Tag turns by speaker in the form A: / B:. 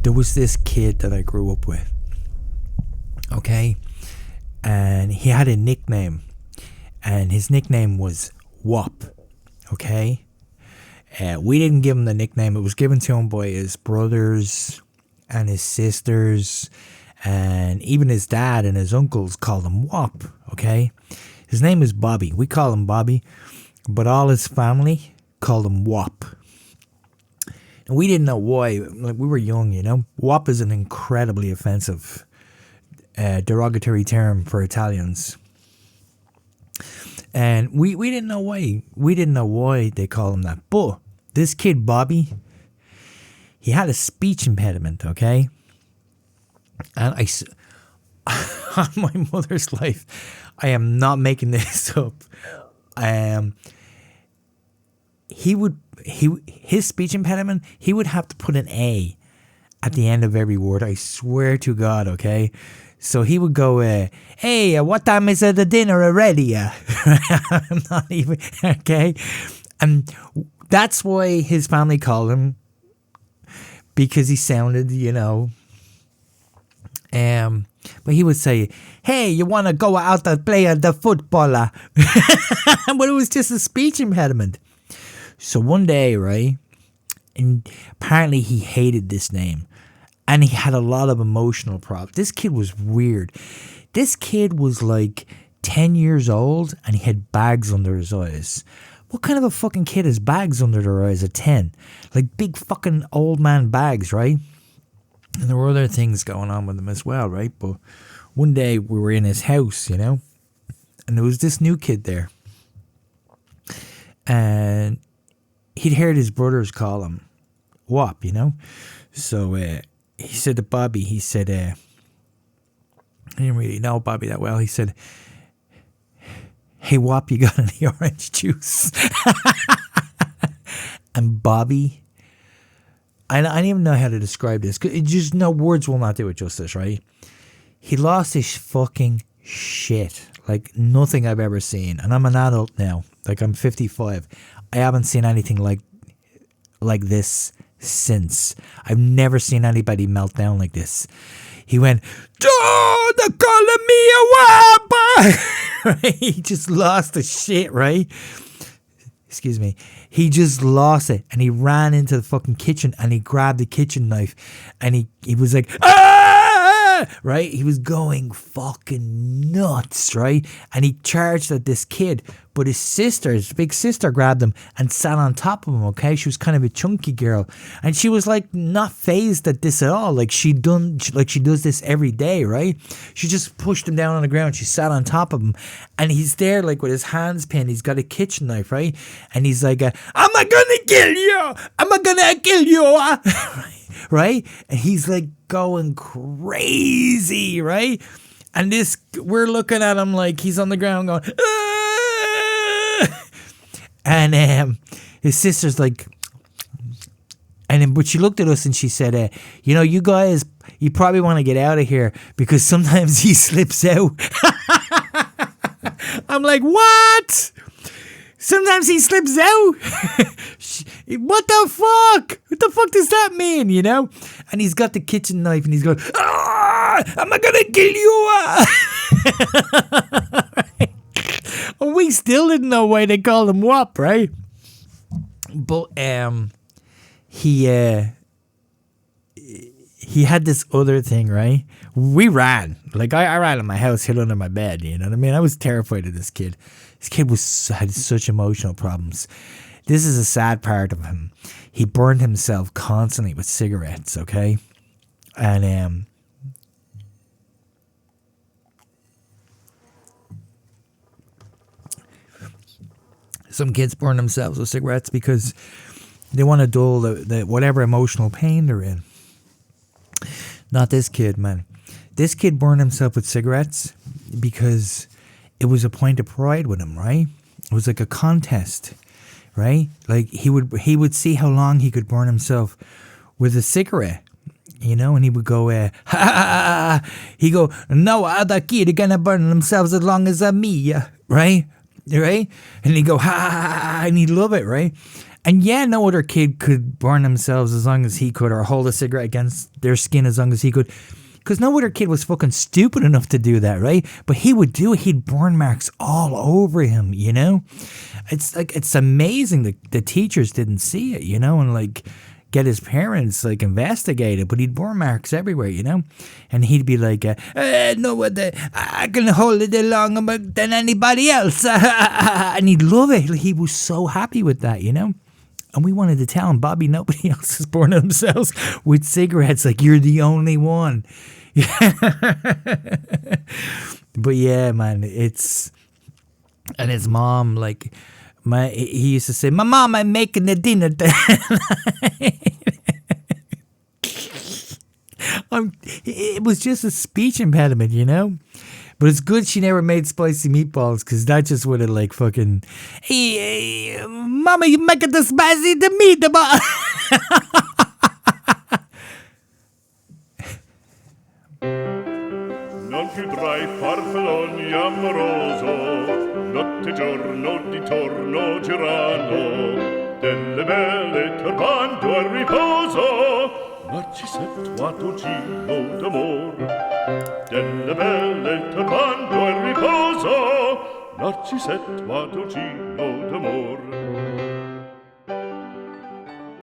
A: there was this kid that I grew up with, okay? And he had a nickname, and his nickname was Wop, okay? We didn't give him the nickname. It was given to him by his brothers and his sisters, and even his dad and his uncles called him Wop, okay? His name is Bobby. We call him Bobby, but all his family called him Wop. And we didn't know why. Like, we were young, you know. Wop is an incredibly offensive, derogatory term for Italians. And we didn't know why. We didn't know why they call him that. But this kid, Bobby, he had a speech impediment, okay? And on my mother's life, I am not making this up. His speech impediment, he would have to put an A at the end of every word. I swear to God, okay? So he would go, hey, what time is the dinner already? I'm not even, okay? And that's why his family called him, because he sounded, you know, but he would say, hey, you want to go out and play the footballer? But it was just a speech impediment. So one day, right, and apparently he hated this name, and he had a lot of emotional problems. This kid was weird. This kid was like 10 years old, and he had bags under his eyes. What kind of a fucking kid has bags under their eyes at 10? Like big fucking old man bags, right? And there were other things going on with him as well, right? But one day we were in his house, you know, and there was this new kid there. And he'd heard his brothers call him Wop, you know. So he said to Bobby, he said, I didn't really know Bobby that well. He said, hey, Wop, you got any orange juice? And Bobby, I don't even know how to describe this. Just no words will not do it justice, right? He lost his fucking shit. Like nothing I've ever seen. And I'm an adult now. Like I'm 55. I haven't seen anything like this since. I've never seen anybody melt down like this. He went, oh, they're calling me a whopper. Right? He just lost the shit, right? Excuse me. He just lost it, and he ran into the fucking kitchen, and he grabbed the kitchen knife, and he was like, ah! Right? He was going fucking nuts, right? And he charged at this kid, but his big sister grabbed him and sat on top of him, okay? She was kind of a chunky girl, and she was like not phased at this at all. Like she does this every day, right? She just pushed him down on the ground. She sat on top of him, and he's there like with his hands pinned. He's got a kitchen knife, right? And he's like, I'm gonna kill you. I'm gonna kill you. Right? And he's like going crazy, right? And we're looking at him like he's on the ground going, ah! And his sister's like, but she looked at us and she said, you know, you guys, you probably want to get out of here because sometimes he slips out. I'm like, what? Sometimes he slips out? What the fuck? What the fuck does that mean, you know? And he's got the kitchen knife and he's going, am I gonna kill you? Right? And we still didn't know why they called him Wop, right? But he had this other thing, right? We ran. Like I ran in my house, hid under my bed, you know what I mean? I was terrified of this kid. This kid had such emotional problems. This is a sad part of him. He burned himself constantly with cigarettes, okay? And some kids burn themselves with cigarettes because they want to dull the whatever emotional pain they're in. Not this kid, man. This kid burned himself with cigarettes because it was a point of pride with him, right? It was like a contest, right? Like he would see how long he could burn himself with a cigarette, you know, and he would go, ha ha ha ha. He go, no other kid gonna burn themselves as long as me, right? Right? And he'd go, ha ha ha, and he'd love it, right? And yeah, no other kid could burn themselves as long as he could, or hold a cigarette against their skin as long as he could. Because no other kid was fucking stupid enough to do that, right? But he would do it. He'd burn marks all over him, you know? It's like, it's amazing that the teachers didn't see it, you know? And like, get his parents like investigated, but he'd burn marks everywhere, you know? And he'd be like, no, I can hold it longer than anybody else. And he'd love it. He was so happy with that, you know? And we wanted to tell him, Bobby, nobody else is burning themselves with cigarettes. Like, you're the only one. But yeah, man, it's... And his mom, like... He used to say, my mom, I'm making the dinner. It was just a speech impediment, you know? But it's good she never made spicy meatballs, because that just would have, like, fucking... Hey, Mama, you making the spicy the meatball?
B: Non più tra i farfalloni amoroso, notte e giorno di torno girano, delle belle turbando al riposo, Narcisetto giro d'amor. Delle belle turbando al riposo, Narcisetto giro d'amor.